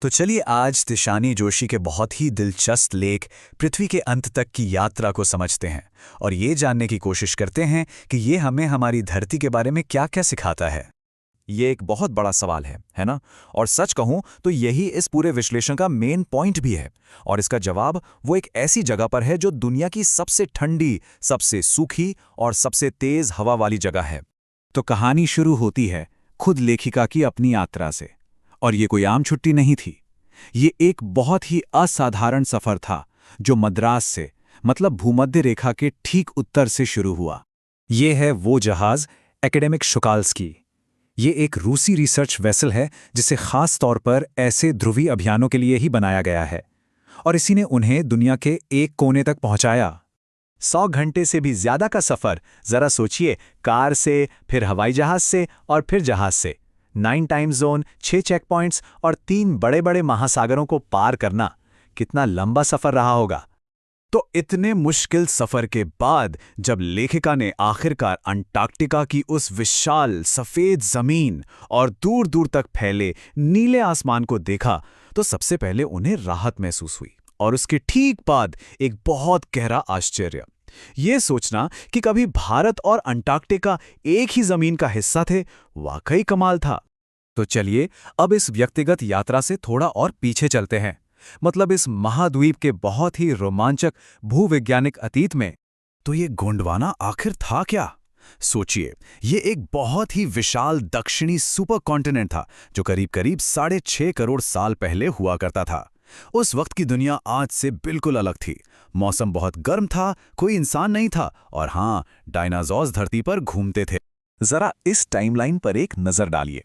तो चलिए आज तिशानी जोशी के बहुत ही दिलचस्प लेख पृथ्वी के अंत तक की यात्रा को समझते हैं और ये जानने की कोशिश करते हैं कि ये हमें हमारी धरती के बारे में क्या-क्या सिखाता है। ये एक बहुत बड़ा सवाल है ना? और सच कहूं तो यही इस पूरे विश्लेषण का मेन पॉइंट भी है। और इसका जवाब वो एक ऐसी जगह पर है जो दुनिया की सबसे ठंडी, सबसे सूखी और सबसे तेज हवा वाली जगह है। तो कहानी शुरू होती है खुद लेखिका की अपनी यात्रा से। और ये कोई आम छुट्टी नहीं थी। ये एक बहुत ही असाधारण सफर था जो मद्रास से, मतलब भूमध्य रेखा के ठीक उत्तर से शुरू हुआ। ये है वो जहाज एकेडेमिक शुकाल्स्की। ये एक रूसी रिसर्च वेसल है जिसे खास तौर पर ऐसे ध्रुवीय अभियानों के लिए ही बनाया गया है। और इसी ने उन्हें दुनिया के एक कोने तक पहुंचाया। 100 घंटे से भी ज्यादा का सफर, जरा सोचिए, कार से, फिर हवाई जहाज से और फिर जहाज से। 9 टाइम जोन, 6 चेक पॉइंट्स और 3 बड़े बड़े महासागरों को पार करना, कितना लंबा सफर रहा होगा। तो इतने मुश्किल सफर के बाद जब लेखिका ने आखिरकार अंटार्कटिका की उस विशाल सफेद जमीन और दूर दूर तक फैले नीले आसमान को देखा तो सबसे पहले उन्हें राहत महसूस हुई और उसके ठीक बाद एक बहुत गहरा आश्चर्य। ये सोचना कि कभी भारत और अंटार्कटिका एक ही जमीन का हिस्सा थे, वाकई कमाल था। तो चलिए अब इस व्यक्तिगत यात्रा से थोड़ा और पीछे चलते हैं, मतलब इस महाद्वीप के बहुत ही रोमांचक भूवैज्ञानिक अतीत में। तो ये गोंडवाना आखिर था क्या? सोचिए, ये एक बहुत ही विशाल दक्षिणी सुपर कॉन्टिनेंट था जो करीब करीब 6.5 करोड़ साल पहले हुआ करता था। उस वक्त की दुनिया आज से बिल्कुल अलग थी। मौसम बहुत गर्म था, कोई इंसान नहीं था और हाँ, डायनासोर्स धरती पर घूमते थे। जरा इस टाइमलाइन पर एक नजर डालिए।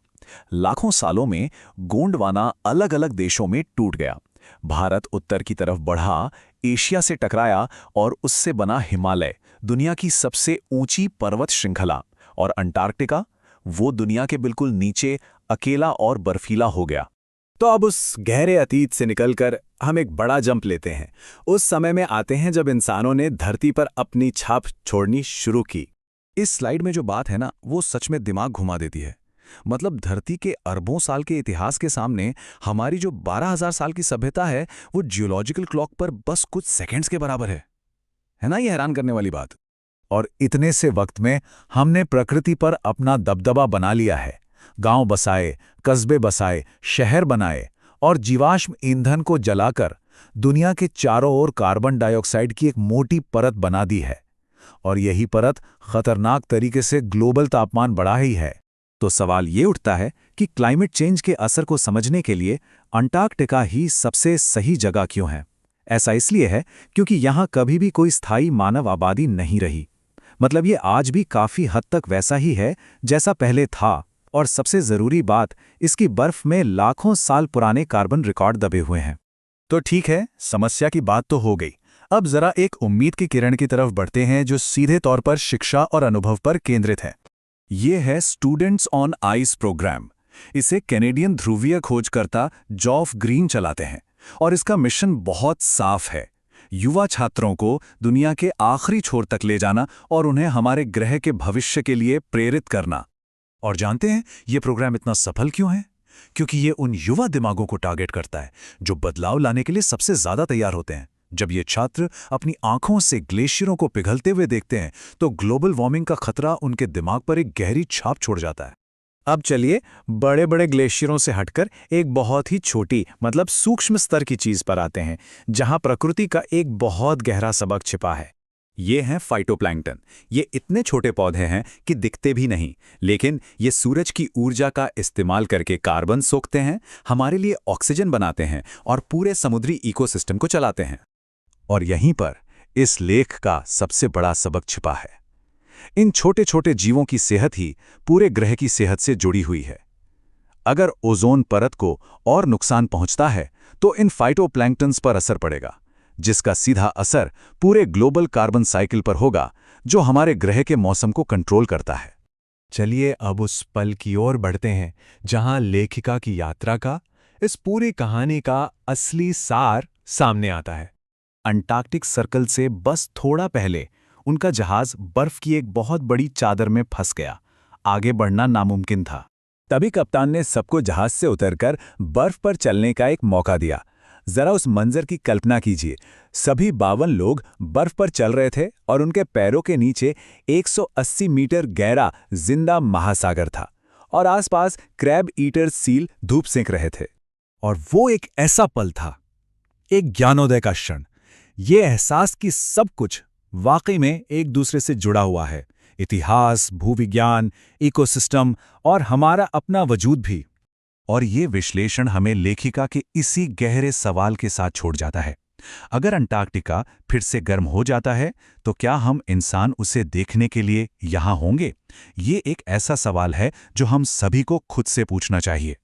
लाखों सालों में गोंडवाना अलग अलग देशों में टूट गया। भारत उत्तर की तरफ बढ़ा, एशिया से टकराया और उससे बना हिमालय, दुनिया की सबसे ऊंची पर्वत श्रृंखला। और अंटार्कटिका, वो दुनिया के बिल्कुल नीचे अकेला और बर्फीला हो गया। तो अब उस गहरे अतीत से निकलकर हम एक बड़ा जंप लेते हैं। उस समय में आते हैं जब इंसानों ने धरती पर अपनी छाप छोड़नी शुरू की। इस स्लाइड में जो बात है ना, वो सच में दिमाग घुमा देती है। मतलब धरती के अरबों साल के इतिहास के सामने हमारी जो 12,000 साल की सभ्यता है, वो जियोलॉजिकल क्लॉक पर बस कुछ सेकंड्स के बराबर है ना? ये हैरान करने वाली बात। और इतने से वक्त में हमने प्रकृति पर अपना दबदबा बना लिया है। गांव बसाए, कस्बे बसाए, शहर बनाए और जीवाश्म ईंधन को जलाकर दुनिया के चारों ओर कार्बन डाइऑक्साइड की एक मोटी परत बना दी है। और यही परत खतरनाक तरीके से ग्लोबल तापमान बढ़ा ही है। तो सवाल ये उठता है कि क्लाइमेट चेंज के असर को समझने के लिए अंटार्कटिका ही सबसे सही जगह क्यों है? ऐसा इसलिए है क्योंकि यहाँ कभी भी कोई स्थायी मानव आबादी नहीं रही। मतलब ये आज भी काफी हद तक वैसा ही है जैसा पहले था। और सबसे जरूरी बात, इसकी बर्फ में लाखों साल पुराने कार्बन रिकॉर्ड दबे हुए हैं। तो ठीक है, समस्या की बात तो हो गई। अब जरा एक उम्मीद की किरण की तरफ बढ़ते हैं जो सीधे तौर पर शिक्षा और अनुभव पर केंद्रित है। ये है स्टूडेंट्स ऑन आइस प्रोग्राम। इसे कैनेडियन ध्रुवीय खोजकर्ता जॉफ ग्रीन चलाते हैं और इसका मिशन बहुत साफ है: युवा छात्रों को दुनिया के आखिरी छोर तक ले जाना और उन्हें हमारे ग्रह के भविष्य के लिए प्रेरित करना। और जानते हैं ये प्रोग्राम इतना सफल क्यों है? क्योंकि ये उन युवा दिमागों को टारगेट करता है जो बदलाव लाने के लिए सबसे ज्यादा तैयार होते हैं। जब ये छात्र अपनी आंखों से ग्लेशियरों को पिघलते हुए देखते हैं तो ग्लोबल वार्मिंग का खतरा उनके दिमाग पर एक गहरी छाप छोड़ जाता है। अब चलिए बड़े बड़े ग्लेशियरों से हटकर एक बहुत ही छोटी, मतलब सूक्ष्म स्तर की चीज पर आते हैं जहां प्रकृति का एक बहुत गहरा सबक छिपा है। ये हैं फाइटोप्लैंक्टन। ये इतने छोटे पौधे हैं कि दिखते भी नहीं, लेकिन ये सूरज की ऊर्जा का इस्तेमाल करके कार्बन सोखते हैं, हमारे लिए ऑक्सीजन बनाते हैं और पूरे समुद्री इकोसिस्टम को चलाते हैं। और यहीं पर इस लेख का सबसे बड़ा सबक छिपा है। इन छोटे छोटे जीवों की सेहत ही पूरे ग्रह की सेहत से जुड़ी हुई है। अगर ओजोन परत को और नुकसान पहुंचता है तो इन फाइटोप्लैंक्टन्स पर असर पड़ेगा, जिसका सीधा असर पूरे ग्लोबल कार्बन साइकिल पर होगा जो हमारे ग्रह के मौसम को कंट्रोल करता है। चलिए अब उस पल की ओर बढ़ते हैं जहां लेखिका की यात्रा का, इस पूरी कहानी का असली सार सामने आता है। अंटार्कटिक सर्कल से बस थोड़ा पहले उनका जहाज बर्फ की एक बहुत बड़ी चादर में फंस गया। आगे बढ़ना नामुमकिन था। तभी कप्तान ने सबको जहाज से उतरकर बर्फ पर चलने का एक मौका दिया। जरा उस मंजर की कल्पना कीजिए, सभी 52 लोग बर्फ पर चल रहे थे और उनके पैरों के नीचे 180 मीटर गहरा जिंदा महासागर था और आसपास क्रैब ईटर सील धूप सेंक रहे थे। और वो एक ऐसा पल था, एक ज्ञानोदय का क्षण, ये एहसास कि सब कुछ वाकई में एक दूसरे से जुड़ा हुआ है, इतिहास, भूविज्ञान, इकोसिस्टम और हमारा अपना वजूद भी। और ये विश्लेषण हमें लेखिका के इसी गहरे सवाल के साथ छोड़ जाता है। अगर अंटार्कटिका फिर से गर्म हो जाता है तो क्या हम इंसान उसे देखने के लिए यहाँ होंगे? ये एक ऐसा सवाल है जो हम सभी को खुद से पूछना चाहिए।